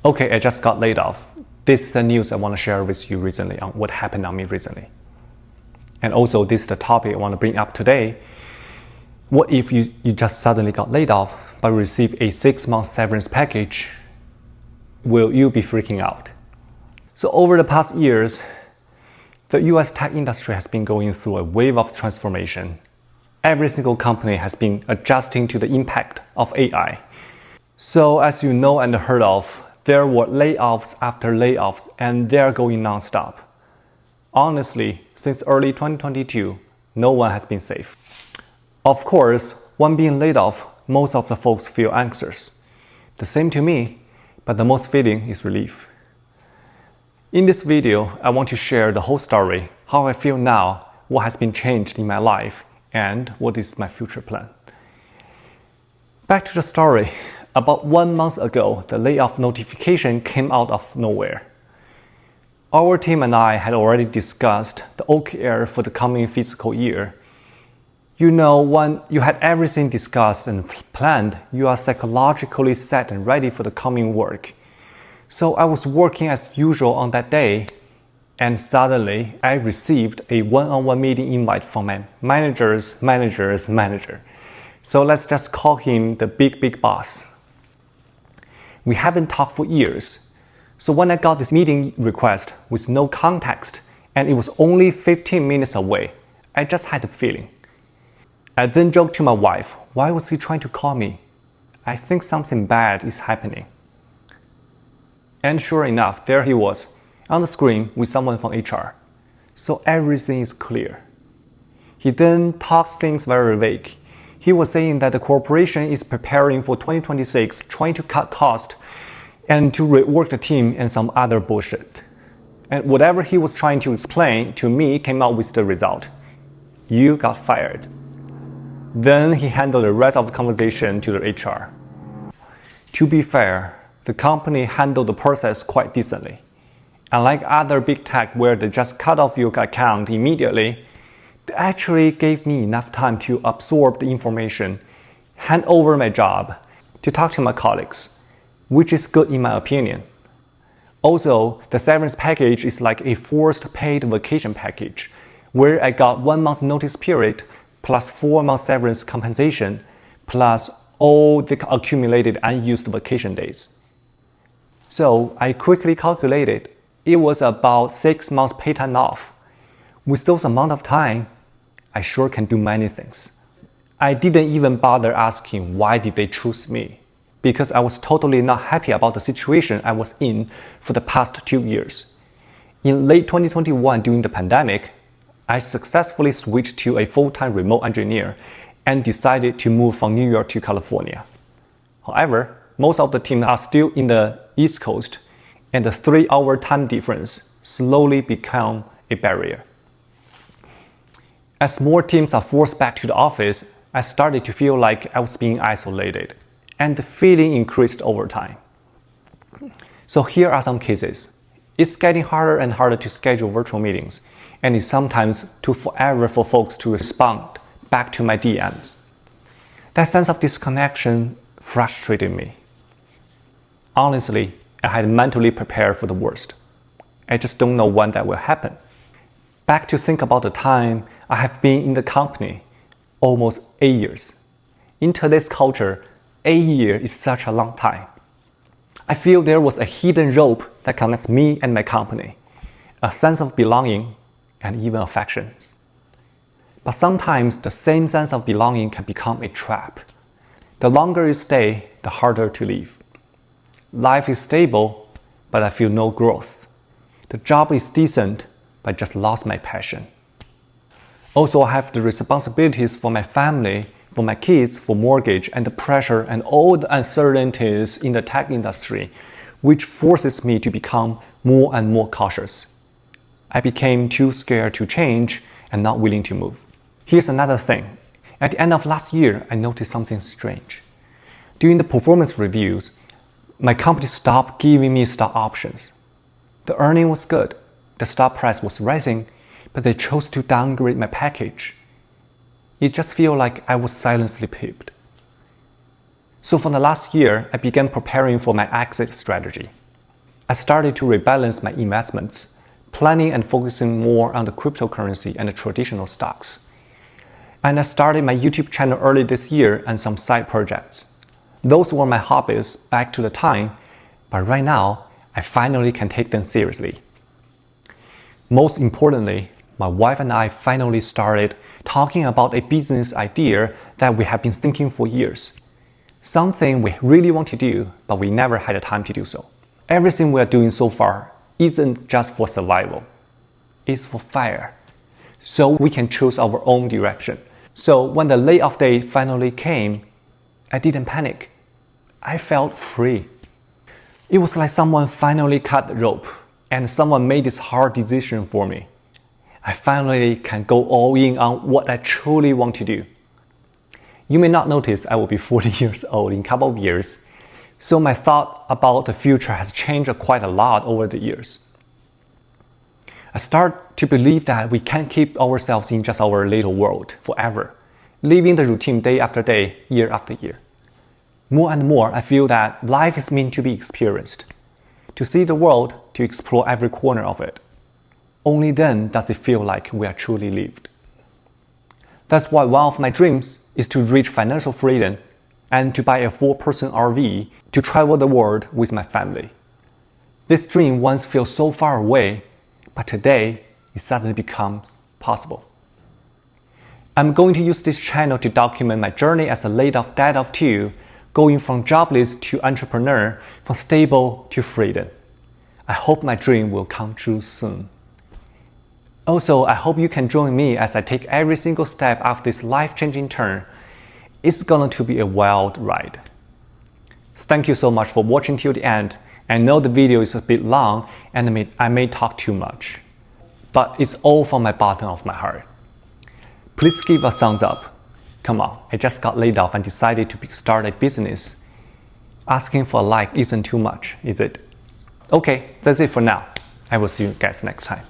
Okay, I just got laid off. This is the news I want to share with you recently on what happened on me recently. And also, this is the topic I want to bring up today. What if you just suddenly got laid off but received a 6-month severance package? Will you be freaking out? So over the past years, the US tech industry has been going through a wave of transformation. Every single company has been adjusting to the impact of AI. So as you know and heard of, there were layoffs after layoffs, and they're going non-stop. Honestly, since early 2022, no one has been safe. Of course, when being laid off, most of the folks feel anxious. The same to me, but the most feeling is relief. In this video, I want to share the whole story, how I feel now, what has been changed in my life, and what is my future plan. Back to the story. About 1 month ago, the layoff notification came out of nowhere. Our team and I had already discussed the OKR for the coming fiscal year. You know, when you had everything discussed and planned, you are psychologically set and ready for the coming work. So I was working as usual on that day, and suddenly I received a one-on-one meeting invite from my manager's manager. So let's just call him the big boss. We haven't talked for years. So when I got this meeting request with no context, and it was only 15 minutes away, I just had a feeling. I then joked to my wife, why was he trying to call me? I think something bad is happening. And sure enough, there he was, on the screen with someone from HR. So everything is clear. He then talks things very vague. He was saying that the corporation is preparing for 2026, trying to cut costs and to rework the team and some other bullshit. And whatever he was trying to explain to me came out with the result. You got fired. Then he handled the rest of the conversation to the HR. To be fair, the company handled the process quite decently. Unlike other big tech where they just cut off your account immediately, they actually gave me enough time to absorb the information, hand over my job, to talk to my colleagues, which is good in my opinion. Also, the severance package is like a forced paid vacation package, where I got 1 month notice period, plus 4 months severance compensation, plus all the accumulated unused vacation days. So I quickly calculated, it was about 6 months paid time off. With those amount of time, I sure can do many things. I didn't even bother asking why did they choose me, because I was totally not happy about the situation I was in for the past 2 years. In late 2021, during the pandemic, I successfully switched to a full-time remote engineer and decided to move from New York to California. However, most of the team are still in the East Coast, and the 3-hour time difference slowly became a barrier. As more teams are forced back to the office, I started to feel like I was being isolated, and the feeling increased over time. So here are some cases. It's getting harder and harder to schedule virtual meetings, and it's sometimes took forever for folks to respond back to my DMs. That sense of disconnection frustrated me. Honestly, I had mentally prepared for the worst. I just don't know when that will happen. Back to think about the time I have been in the company, almost 8 years. In today's culture, 8 years is such a long time. I feel there was a hidden rope that connects me and my company, a sense of belonging and even affections. But sometimes the same sense of belonging can become a trap. The longer you stay, the harder to leave. Life is stable, but I feel no growth. The job is decent, but I just lost my passion. Also, I have the responsibilities for my family, for my kids, for mortgage, and the pressure and all the uncertainties in the tech industry, which forces me to become more and more cautious. I became too scared to change and not willing to move. Here's another thing. At the end of last year, I noticed something strange. During the performance reviews, my company stopped giving me stock options. The earning was good, the stock price was rising, but they chose to downgrade my package. It just feels like I was silently pipped. So for the last year, I began preparing for my exit strategy. I started to rebalance my investments, planning and focusing more on the cryptocurrency and the traditional stocks. And I started my YouTube channel early this year and some side projects. Those were my hobbies back to the time, but right now, I finally can take them seriously. Most importantly, my wife and I finally started talking about a business idea that we have been thinking for years. Something we really want to do, but we never had the time to do so. Everything we are doing so far isn't just for survival. It's for fire. So we can choose our own direction. So when the layoff day finally came, I didn't panic. I felt free. It was like someone finally cut the rope and someone made this hard decision for me. I finally can go all in on what I truly want to do. You may not notice I will be 40 years old in a couple of years, so my thought about the future has changed quite a lot over the years. I start to believe that we can't keep ourselves in just our little world forever, living the routine day after day, year after year. More and more, I feel that life is meant to be experienced, to see the world, to explore every corner of it. Only then does it feel like we are truly lived. That's why one of my dreams is to reach financial freedom and to buy a 4-person RV to travel the world with my family. This dream once felt so far away, but today it suddenly becomes possible. I'm going to use this channel to document my journey as a laid-off dad of 2, going from jobless to entrepreneur, from stable to freedom. I hope my dream will come true soon. Also, I hope you can join me as I take every single step of this life-changing turn. It's going to be a wild ride. Thank you so much for watching till the end. I know the video is a bit long and I may talk too much, but it's all from my bottom of my heart. Please give a thumbs up. Come on, I just got laid off and decided to start a business. Asking for a like isn't too much, is it? Okay, that's it for now. I will see you guys next time.